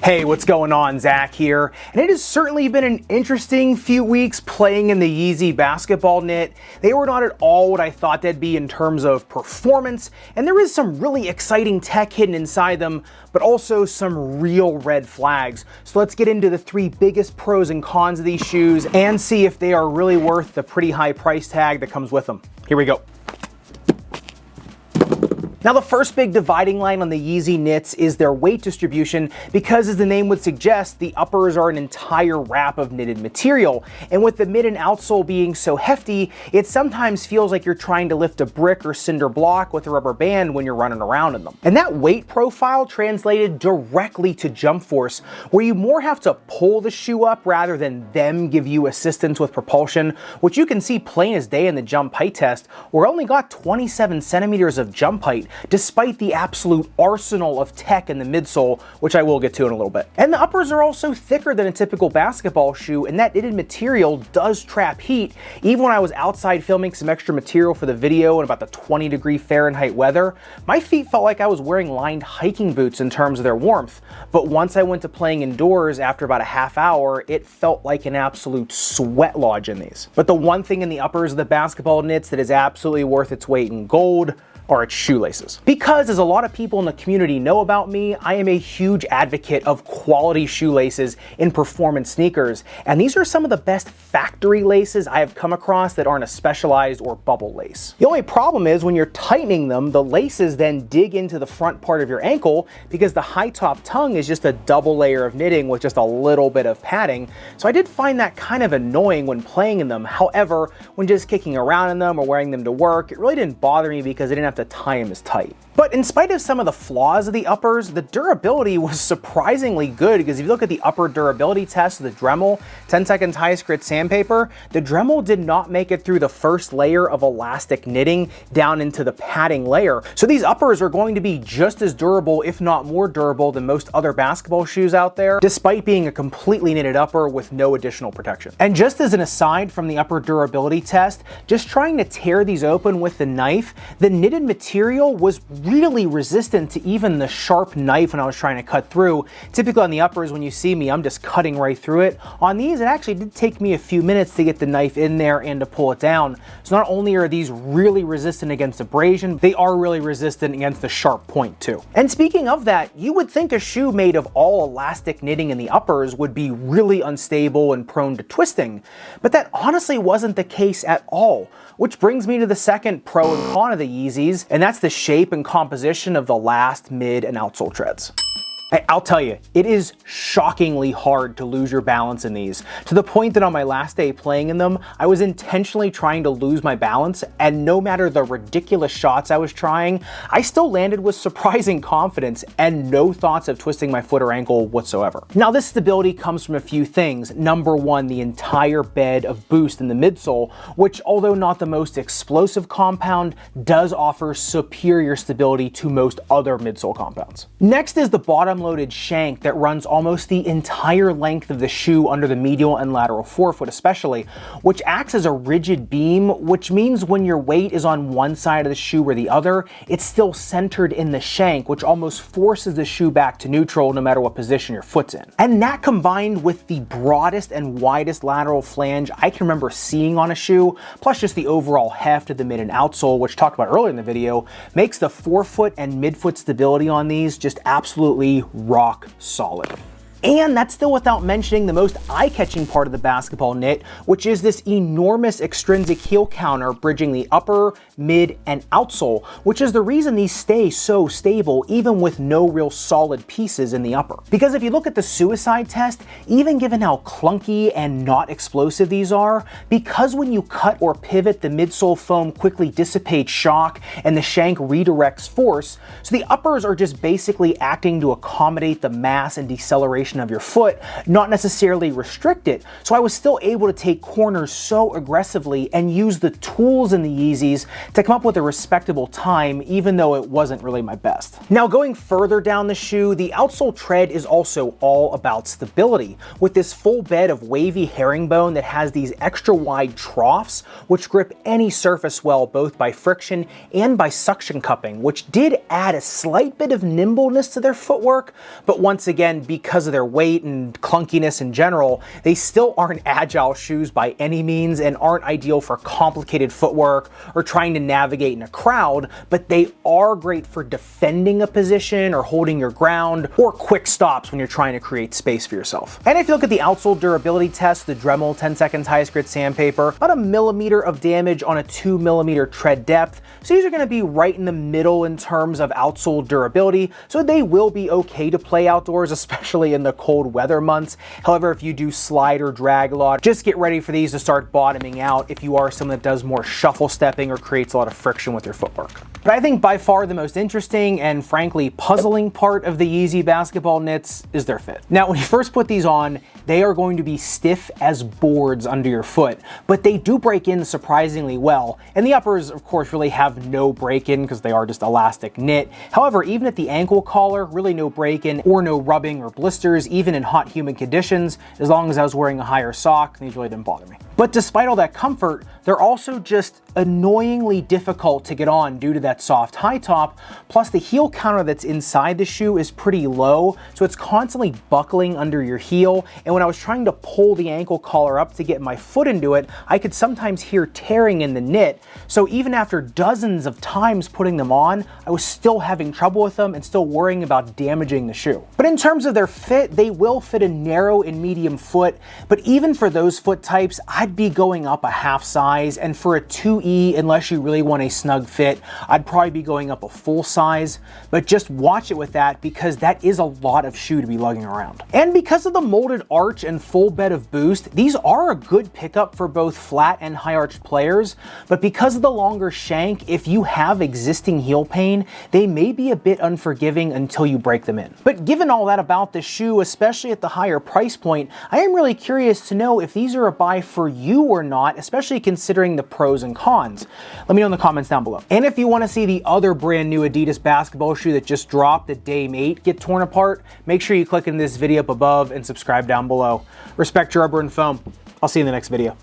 Hey, what's going on? Zach here, and it has certainly been an interesting few weeks playing in the Yeezy basketball knit. They were not at all what I thought they'd be in terms of performance, and there is some really exciting tech hidden inside them, but also some real red flags. So let's get into the three biggest pros and cons of these shoes and see if they are really worth the pretty high price tag that comes with them. Here we go. Now, the first big dividing line on the Yeezy knits is their weight distribution because, as the name would suggest, the uppers are an entire wrap of knitted material. And with the mid and outsole being so hefty, it sometimes feels like you're trying to lift a brick or cinder block with a rubber band when you're running around in them. And that weight profile translated directly to jump force, where you more have to pull the shoe up rather than them give you assistance with propulsion, which you can see plain as day in the jump height test, where I only got 27 centimeters of jump height, despite the absolute arsenal of tech in the midsole, which I will get to in a little bit. And the uppers are also thicker than a typical basketball shoe, and that knitted material does trap heat. Even when I was outside filming some extra material for the video in about the 20-degree Fahrenheit weather, my feet felt like I was wearing lined hiking boots in terms of their warmth. But once I went to playing indoors after about a half hour, it felt like an absolute sweat lodge in these. But the one thing in the uppers of the basketball knits that is absolutely worth its weight in gold are its shoelaces. Because, as a lot of people in the community know about me, I am a huge advocate of quality shoelaces in performance sneakers, and these are some of the best factory laces I have come across that aren't a specialized or bubble lace. The only problem is when you're tightening them, the laces then dig into the front part of your ankle because the high top tongue is just a double layer of knitting with just a little bit of padding, so I did find that kind of annoying when playing in them. However, when just kicking around in them or wearing them to work, it really didn't bother me because I didn't have to tie them as tight. But in spite of some of the flaws of the uppers, the durability was surprisingly good, because if you look at the upper durability test of the Dremel 10 seconds highest grit sandpaper, the Dremel did not make it through the first layer of elastic knitting down into the padding layer. So these uppers are going to be just as durable, if not more durable, than most other basketball shoes out there, despite being a completely knitted upper with no additional protection. And just as an aside from the upper durability test, just trying to tear these open with the knife, the knitted material was really resistant to even the sharp knife when I was trying to cut through. Typically on the uppers, when you see me, I'm just cutting right through it. On these, it actually did take me a few minutes to get the knife in there and to pull it down. So not only are these really resistant against abrasion, they are really resistant against the sharp point too. And speaking of that, you would think a shoe made of all elastic knitting in the uppers would be really unstable and prone to twisting, but that honestly wasn't the case at all. Which brings me to the second pro and con of the Yeezys, and that's the shape and composition of the last, mid, and outsole treads. I'll tell you, it is shockingly hard to lose your balance in these, to the point that on my last day playing in them, I was intentionally trying to lose my balance, and no matter the ridiculous shots I was trying, I still landed with surprising confidence and no thoughts of twisting my foot or ankle whatsoever. Now, this stability comes from a few things. Number one, the entire bed of boost in the midsole, which, although not the most explosive compound, does offer superior stability to most other midsole compounds. Next is the bottom loaded shank that runs almost the entire length of the shoe under the medial and lateral forefoot especially, which acts as a rigid beam, which means when your weight is on one side of the shoe or the other, it's still centered in the shank, which almost forces the shoe back to neutral no matter what position your foot's in. And that, combined with the broadest and widest lateral flange I can remember seeing on a shoe, plus just the overall heft of the mid and outsole, which talked about earlier in the video, makes the forefoot and midfoot stability on these just absolutely rock solid. And that's still without mentioning the most eye-catching part of the basketball knit, which is this enormous extrinsic heel counter bridging the upper, mid, and outsole, which is the reason these stay so stable even with no real solid pieces in the upper. Because if you look at the suicide test, even given how clunky and not explosive these are, because when you cut or pivot, the midsole foam quickly dissipates shock and the shank redirects force, so the uppers are just basically acting to accommodate the mass and deceleration position of your foot, not necessarily restrict it. So I was still able to take corners so aggressively and use the tools in the Yeezys to come up with a respectable time, even though it wasn't really my best. Now, going further down the shoe, the outsole tread is also all about stability, with this full bed of wavy herringbone that has these extra wide troughs, which grip any surface well, both by friction and by suction cupping, which did add a slight bit of nimbleness to their footwork, but once again, because of their weight and clunkiness in general, they still aren't agile shoes by any means and aren't ideal for complicated footwork or trying to navigate in a crowd, but they are great for defending a position or holding your ground or quick stops when you're trying to create space for yourself. And if you look at the outsole durability test, the Dremel 10 seconds highest grit sandpaper, about 1 millimeter of damage on a 2 millimeter tread depth. So these are going to be right in the middle in terms of outsole durability, so they will be okay to play outdoors, especially in the cold weather months. However, if you do slide or drag a lot, just get ready for these to start bottoming out if you are someone that does more shuffle stepping or creates a lot of friction with your footwork. But I think by far the most interesting and frankly puzzling part of the Yeezy basketball knits is their fit. Now, when you first put these on, they are going to be stiff as boards under your foot, but they do break in surprisingly well. And the uppers, of course, really have no break-in because they are just elastic knit. However, even at the ankle collar, really no break-in or no rubbing or blisters, even in hot, humid conditions. As long as I was wearing a higher sock, these really didn't bother me. But despite all that comfort, they're also just annoyingly difficult to get on due to that soft high top, plus the heel counter that's inside the shoe is pretty low, so it's constantly buckling under your heel, and when I was trying to pull the ankle collar up to get my foot into it, I could sometimes hear tearing in the knit, so even after dozens of times putting them on, I was still having trouble with them and still worrying about damaging the shoe. But in terms of their fit, they will fit a narrow and medium foot, but even for those foot types, I'd be going up a half size, and for a 2E, unless you really want a snug fit, I'd probably be going up a full size, but just watch it with that because that is a lot of shoe to be lugging around. And because of the molded arch and full bed of boost, these are a good pickup for both flat and high arched players, but because of the longer shank, if you have existing heel pain, they may be a bit unforgiving until you break them in. But given all that about the shoe, especially at the higher price point, I am really curious to know if these are a buy for you or not, especially considering the pros and cons. Let me know in the comments down below. And if you want to see the other brand new Adidas basketball shoe that just dropped, the Dame 8, get torn apart, make sure you click in this video up above and subscribe down below. Respect your rubber and foam. I'll see you in the next video.